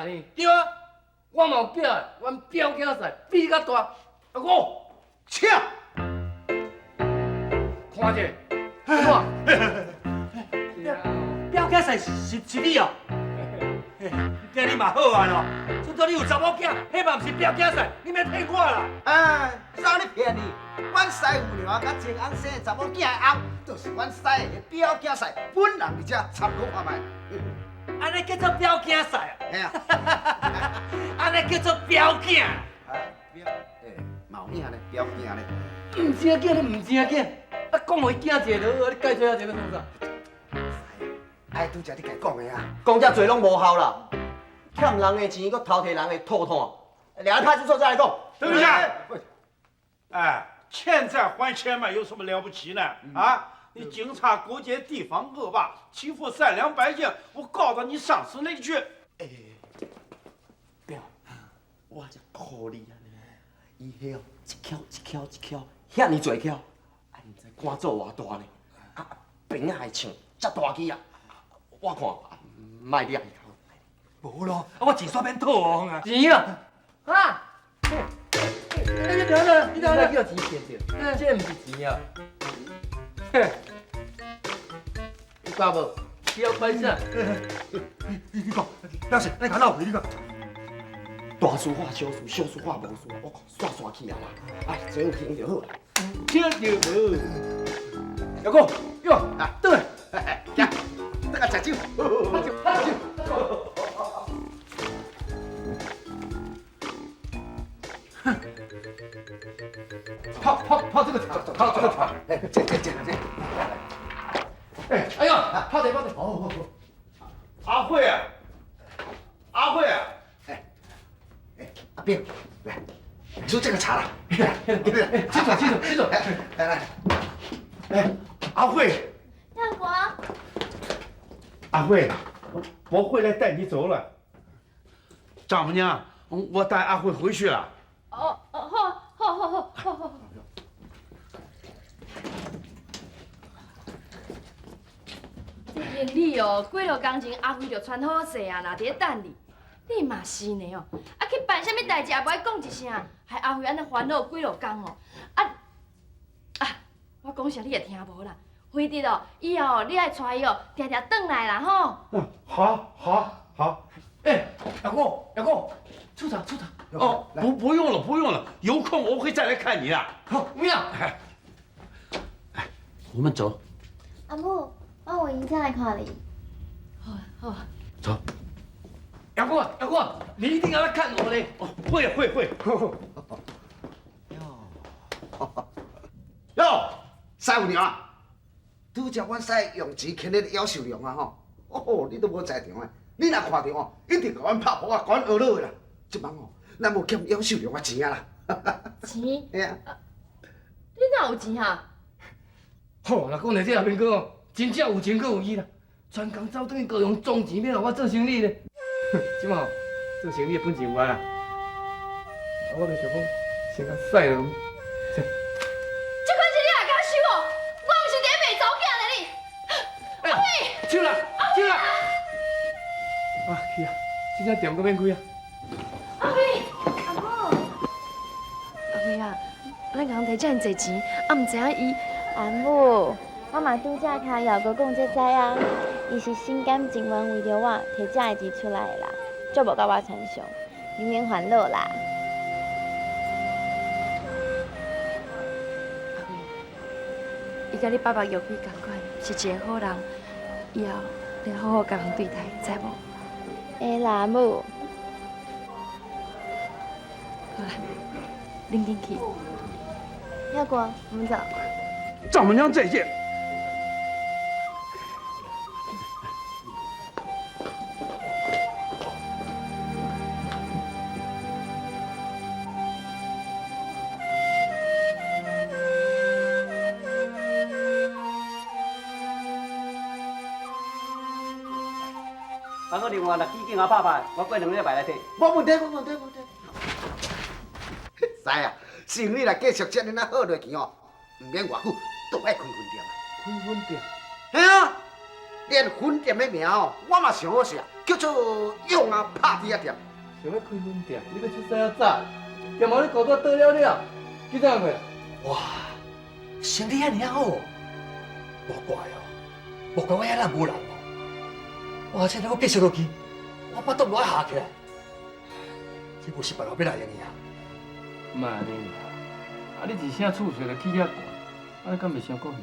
呢？对啊，我嘛有表的，阮表囝婿比你较大，我请。看者，看。表囝婿是你哦。今日嘛好啊咯，拄到你有查某囝，迄嘛毋是表囝婿，你免骗我啦。哎，啥你骗你？阮师傅娘甲前翁生查某囝的翁，就是阮师的表囝婿，本人伫遮参考看卖。安尼叫做表囝婿啊？哎呀，安尼叫做表囝。表，毛影咧，表囝咧。唔正经，你唔正经，啊，讲互伊惊一个落，你解释下这要创啥？哎，拄则你家讲的啊。讲遮侪拢无效啦，欠人的钱，搁偷摕人的吐炭，两个派出所再来讲。等一下，哎，欠债还钱嘛，有什么了不起呢？啊，你警察勾结地方恶霸，欺负善良百姓，我告到你上司那里去。哎，表，我才靠你啊！伊迄哦，一翘，遐尼侪翘，啊，毋知官做偌大呢？啊，饼还唱遮大机啊！我看卖掠伊头。无咯，我钱煞免讨啊。钱啊！啊！你哪叫钱骗着？这毋是钱啊！嘿，有搞无？表摆啥？你讲，表示你看到你讲。大事化小事，小事化无事，我看煞去啊啦！哎，只要听就好啦。听着无？大哥，哟，啊，倒来，行，等下食酒。泡这个茶，泡这个茶。哎，这。哎，哎呀，泡茶。好。阿慧啊，阿慧啊，阿彪，来，就这个茶了。去走。来，哎，阿慧，大国，阿慧，我回来带你走了。丈母娘，我带阿慧回去了。好。这经理哦，几落工前阿辉就传好势啊，若伫咧等你。你嘛是呢哦，啊去办啥物代志也无爱讲一声，害阿辉安尼烦恼几落工哦。我讲啥你也听无啦。辉弟哦，以后你爱带伊哦，定定转来啦吼。好。哎，大哥，出场。哦，不用了，有空我会再来看你的。好，不要。哎，我们走。阿母，我迎车来看你。好。走。大哥，你一定要来看我嘞。哦，会。哟，师傅娘啊，拄则阮师用钱请你夭寿娘啊吼，哦，你都无在场啊，你若看到哦，一定甲阮拍婆啊，甲阮学落啦。即晚哦，咱无欠夭寿娘啊钱啊啦。钱？哎呀，你哪有钱哈？好，若讲到这后面讲，真正有情可有义啦。全工走转去高雄装钱，免互我做生意咧。即马做生意的本钱有啊啦，我就想讲，先甲驶了。这款是你也敢收哦？我毋是伫咧卖走囝咧你。阿辉，收啦！啊，去啊！真正店阁免开啊！阿辉，阿母，阿辉啊，咱共摕遮尔济钱，毋知影伊。阿母，我嘛拄则听姚哥讲这知啊，伊是心甘情愿为着我摕遮个钱出来的啦，足无甲我参详，你免烦恼啦。阿辉，伊甲你爸爸玉贵共款，是一个好人，以后你要好好甲人对待，知无？会啦，阿母。好啦，恁紧去。耀国，我们走。丈母娘再见。啊，我另外六支警啊拍拍，我过2礼拜来摕。无问题。师啊，生意若继续遮尔啊好落去哦，唔免偌久，都爱开分店啊。开分店？嘿啊，连分店的名哦，我嘛想好写，叫做用啊拍铁店。想要开分店，你要出师要早，店毛你搞到倒了了，几点过？哇，生意遐尔好，无怪哦，无怪我遐难无人哦。哇，这如果继续落去，我巴肚都要下起来。这不是办法要来的呀。嘛安尼啦，啊你一声厝税就起遐悬，啊你敢袂伤过瘾？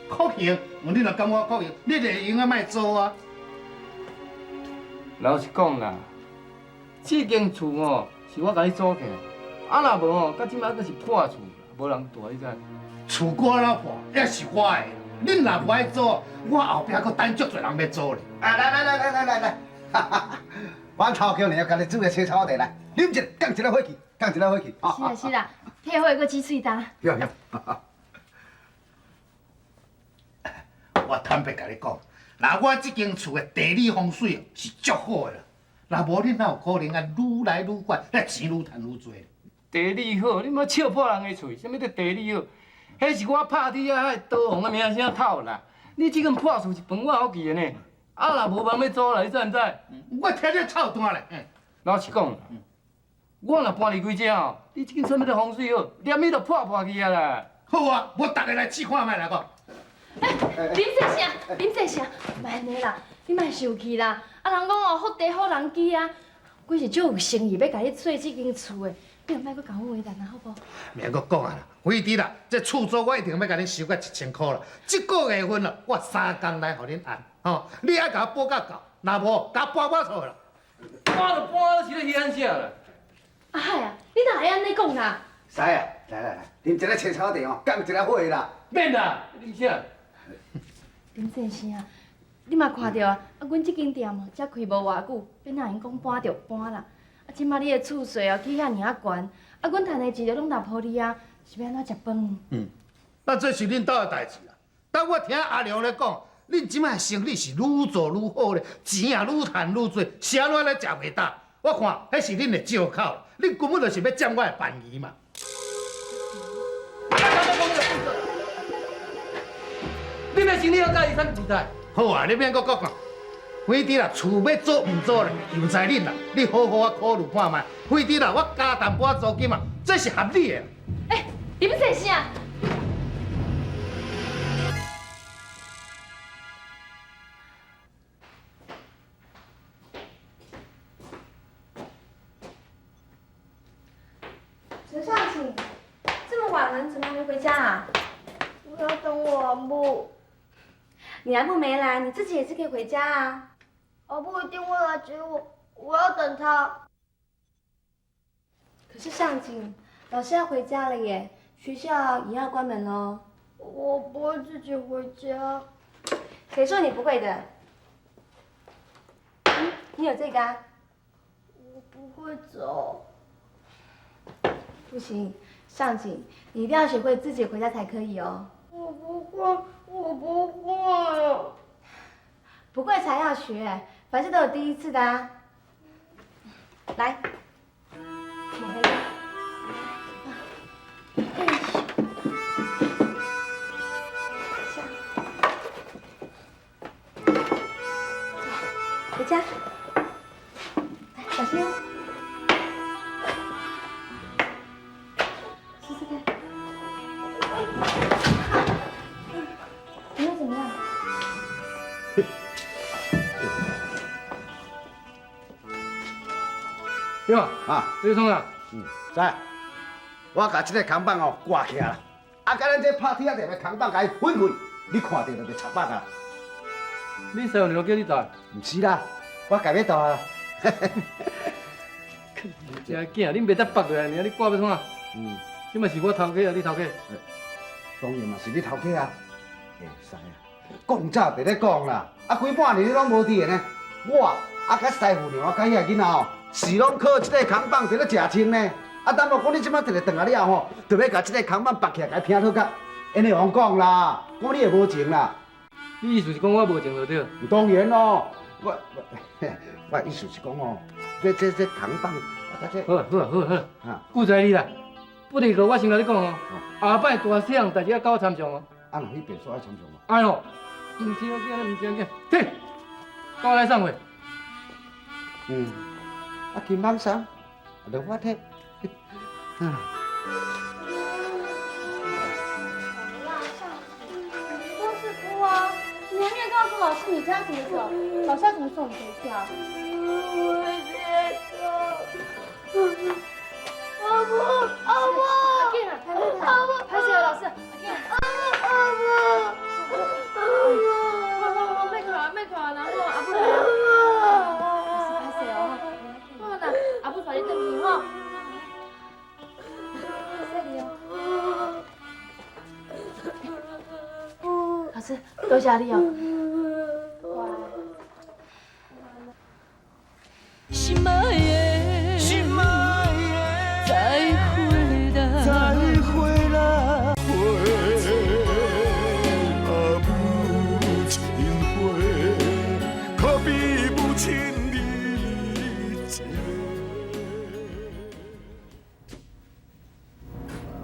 可行，你若感觉可行，你就会用啊卖做啊。老实讲啦，这间厝哦是我甲你租起来，啊若无哦，到即摆阁是破厝，无人住，你知？厝我老婆也是我的，恁若不爱做，我后壁阁等足侪人要做咧。啊，来，哈哈，阮头家呢，甲你煮个青草茶来，啉一个，降一个火气，降一个火气。是啦是啦，配伙个鸡喙干。有。我坦白甲你讲，那我这间厝的地理风水哦是足好的啦。若无你哪有可能啊愈来愈发，遐钱愈赚愈多？地理好，你莫笑破人的喙，啥物叫地理好？迄是我拍铁啊，迄刀红的名声透啦。你这间破厝是分我好去的呢，啊若无人要租啦，你知毋知？我听你臭单咧。老实讲啦，我若搬离开这哦，你这间啥物叫风水好？连伊都破去啊啦。好啊，我逐个来试看卖来讲。啉这啥？啉这啥？莫安尼啦，你莫生气啦。啊，人讲哦，好地好人机啊，我是足有诚意要甲你做这间厝的，你莫搁甲我为难啊，好无？免搁讲啊啦，惠弟啦，这厝租我一定要甲恁收到1000块啦。这个月份啦，我3工来互恁按，吼，你爱甲我补到够，若无甲我搬错啦。搬就搬，是咧遐啥啦？啊嗨啊，你哪会安尼讲啦？使啊，来，啉一个青草茶哦，降一个火啦。免啦，啉啥？林先生，你嘛看到啊？啊，阮这间店哦，才开无偌久，变哪用讲搬就搬啦？啊，即马你的厝税哦起遐尔啊悬，啊，阮赚的钱就拢拿互你啊，是要安怎食饭？那这是恁兜的代志啦。但我听阿良咧讲，恁即摆生意是愈做愈好咧，钱也愈赚愈多，是安怎咧食袂大？我看迄是恁的借口，恁根本就是要占我的便宜嘛。你的生意要甲伊啥物代？好啊，你免搁讲。惠弟啦，厝要做唔做咧，由在恁啦。你好好啊考虑看卖。惠弟啦，我加淡薄仔租金嘛，这是合理的。哎，林先生。陈少卿，这么晚了，你怎么还没回家啊？我要等我阿母。你阿母没来，你自己也是可以回家啊。阿母一定会来接我，我要等她。可是上卿，老师要回家了耶，学校也要关门喽。我不会自己回家。谁说你不会的？你有这个啊？我不会走。不行，上卿，你一定要学会自己回家才可以哦。我不会。不会才要学，凡事都有第一次的啊。来，我回家。回家。来，小心哦。试试看。你又怎么样？对吧？啊，你创啥？知。我甲这个扛棒哦挂起来啦，啊，甲咱这拍铁店的扛棒甲伊分开，你看到就插板啊。你师傅你都叫你带？唔是啦，我家要带啊。这囝，恁袂得绑过来，你挂要创啥？即嘛是我头家啊，你头家？当然嘛是你头家啊。会使啊，讲早就咧讲啦，啊，几半年你拢无伫呢。我啊，甲师傅娘啊，甲遐囡仔哦，是拢靠这个扛棒伫咧食清呢。啊，但若讲你即摆摕来断啊了吼，就要甲这个扛棒绑起来，甲伊拼好甲，安尼往讲啦，讲你会无情啦。你意思是讲我无情就对？当然咯，我意思是讲哦，这扛棒，啊这好，顾在你啦，不离个我先甲你讲哦，下摆大细项代志要交我参详哦。啊，那你别说爱参详嘛。哎呦，唔正经，唔正经，停！赶来送货。金邦桑，就我摕。都是哭啊！你还没有告诉老师你家怎么走，老师要怎么送你回家？我觉得，阿婆，阿健啊，拍谁啊？老师，阿健，别看，然后阿婆来啊，老师拍谁哦？好啦，阿婆带你回去吼。老师，多谢你哦。心爱的，心爱的，再会啦，再会啦，阿母亲花，可比母亲你一个。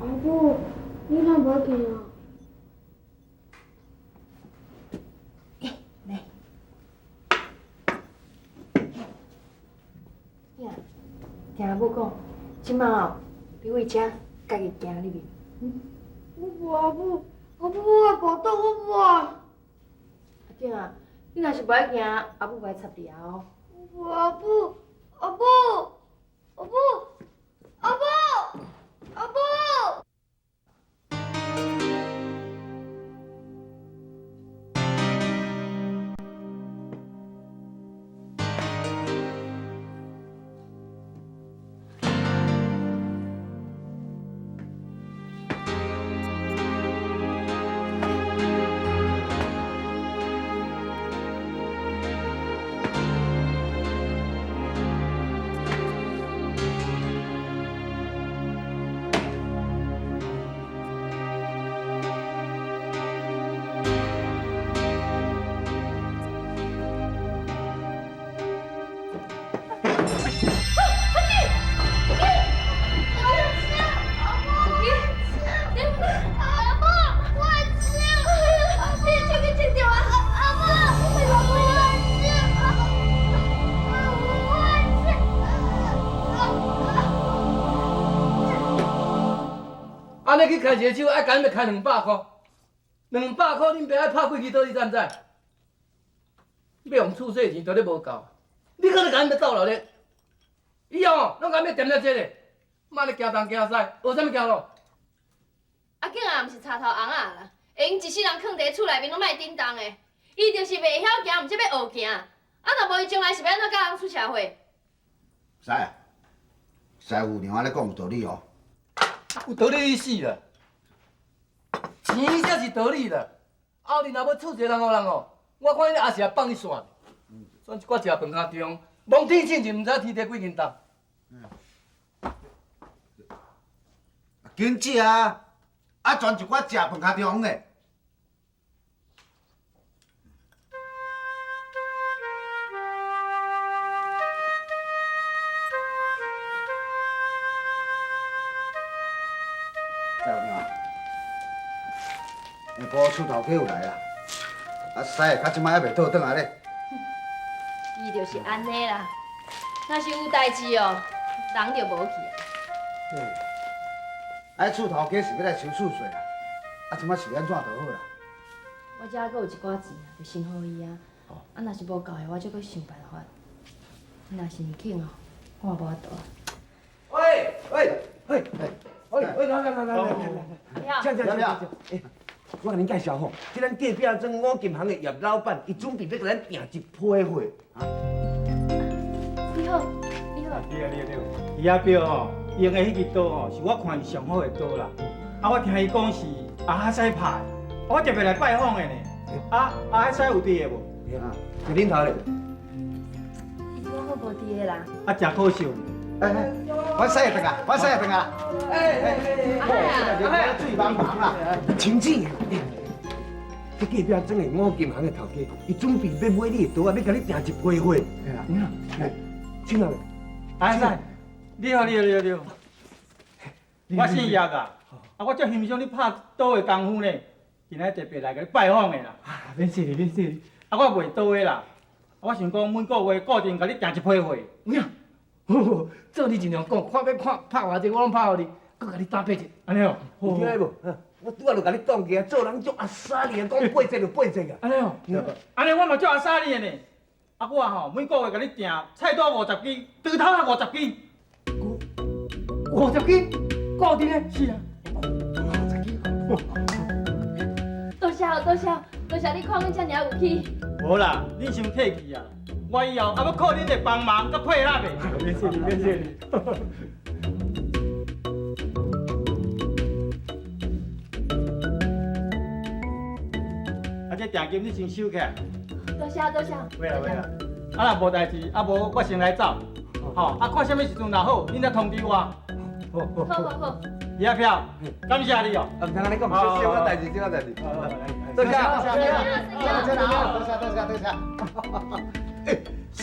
阿母，你哪无见啊？听阿母讲，即摆哦，你为遮家己行入去。我无阿母，我无倒我无。阿健啊，你若是不爱行，阿母不爱插你啊哦。我无阿母，阿母，阿母，阿母，阿母。安尼去开一个手，爱干要开200块，200块恁爸爱拍几支倒，你知毋知？要用厝税钱都咧无够，你可能干要斗落咧。以后哦，拢干要掂了这个，莫咧行东行西，学啥物行路？阿健啊，毋是插头红仔啦，会用一世人囥伫厝内面拢莫叮当的，伊就是袂晓行，毋则要学行。啊，若无伊将来是要安怎甲人出社会？师啊，师傅娘安尼讲有道理哦。有道理死啦！钱才是道理啦。后日若要厝一个人互人哦，我看你也是来放你线的。选一寡食饭较中，望天请就毋知天地几斤重。紧食啊！啊，全一寡食饭较中的。师傅娘，下晡厝头家有来啦，啊，师的到即摆还袂倒转来咧。伊就是安尼啦，若是有代志哦，人就无去啊。啊，厝头家是要来收厝税啦，啊，即摆是安怎就好啦。我遮还佫有一寡钱啊，就先互伊啊。啊，若是无够的，我再佫想办法。若是毋肯哦，我也无法度啊。喂，来，我甲恁介绍吼，即咱隔壁庄五金行的叶老板，伊准备要甲咱订一批货啊。你好，你好。对，伊阿表吼，用的迄支刀吼，是我看伊上好的刀啦。啊，我听伊讲是阿海西拍的，我特别来拜访的呢。啊，阿海西有伫的无？就恁头咧。我好无伫的啦。啊，真可惜。我师会转啊，我师会转啊。水茫茫啦。清静的，这隔壁庄的五金行的头家，伊准备要买你的刀啊，要甲你订一批货。你看，去哪？海西，你好。我姓叶啊，啊，我足欣赏你拍刀的功夫呢。今仔特别来甲你拜访的啦。免谢你，免谢你。啊，我袂多的啦，我想讲每个月固定甲你订一批货。有影，照你尽量讲，看要看拍偌济，我拢拍互你，搁甲你搭配者，安尼哦。有听无？我拄仔就甲你讲起啊，做人足阿傻哩，讲八折就八折啊。安尼哦。安尼我嘛足阿傻你的呢。啊，我每个月甲你订菜刀50斤，猪头啊50斤。 50斤，固定的。是啊。多谢哦，多谢哦，多谢你看阮遮尔有气。无啦，你伤客气啊！我以后还要靠恁的帮忙甲配合的。免谢你，免谢你。啊，这定金你先收起来。多谢多谢。喂啦喂啦，啊若无代志，啊无我先来走。吼，啊看什么时阵若好，恁再通知我。好好好。李阿飘，感谢你哦。啊，唔通安尼讲，小小代志，小代志。多谢，多谢。哎，师，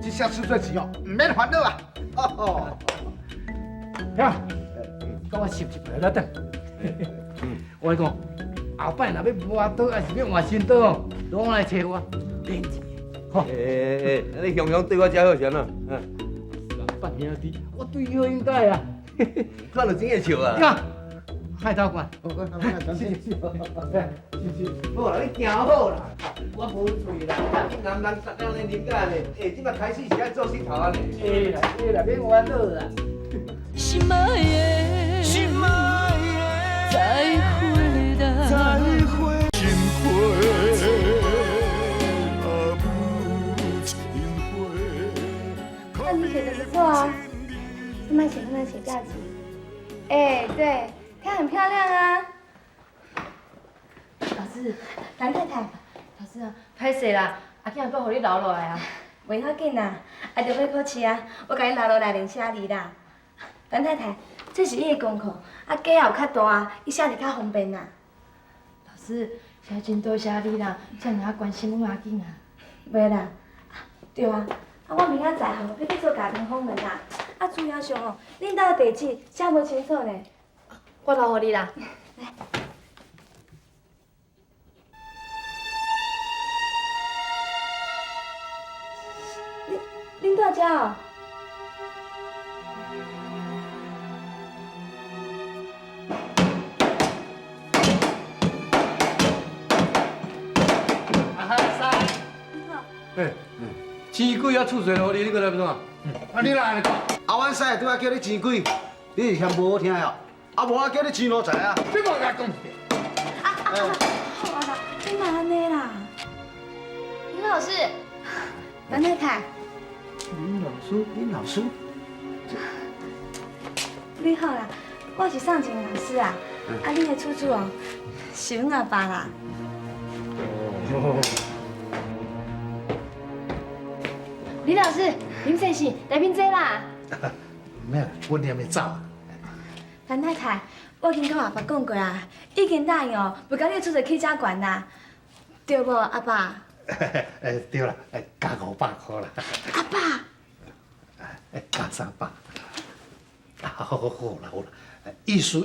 这下出税钱哦，唔免烦恼啊。哦，呀，甲我收一杯来等。我跟你讲，后摆若要磨刀，还是要换新刀哦，拢来找我，免钱。好。你雄雄对我真好先啊。扮兄弟，我对你好应该啊。看到真会笑啊。呀，海盗官，好啦，你行好啦，我无醉啦，你男人逐工咧啉甲呢，即摆开始是爱做石头啊呢。啦，免烦恼啦。心爱的，心爱的，再会啦，再会。心花啊，不情花。那你写的不错啊，慢慢写，慢慢写，不要急。哎，对，它很漂亮啊。老师，蓝太太，老师啊，歹势啦，阿囝搁互你留落来啊。袂要紧啦，啊，着要考试啊，我甲你留落来练写字啦。蓝太太，这是伊的功课，啊，家也有较大，伊写字较方便啦。老师，真真多谢你啦，遮尔关心阮阿囝啊。袂啦，对啊，啊，我明仔载吼要去做家庭访问啦，啊，主要上吼，恁兜地址写无清楚呢。我留互你啦。恁住遮哦？钱柜啊，厝税互你，你搁来要怎啊？啊，你来安尼讲，啊，阮师拄仔叫你钱几，你是嫌无好听哦？啊，无我叫你钱路财啊！你莫甲讲。好啦，你莫安尼啦。林老师，蓝太太，恁老师，你好啦，我是上前老师啊，啊，你的厝主哦，是阮阿爸啦。林老师，林先生，来宾坐啦。唔免啦，阮念会走。蓝太太，我已经跟阿爸讲过啊，已经答应哦，不甲你出席起家馆啦，对无阿爸？对啦，加500块啦。阿爸，加300。好啦，意思，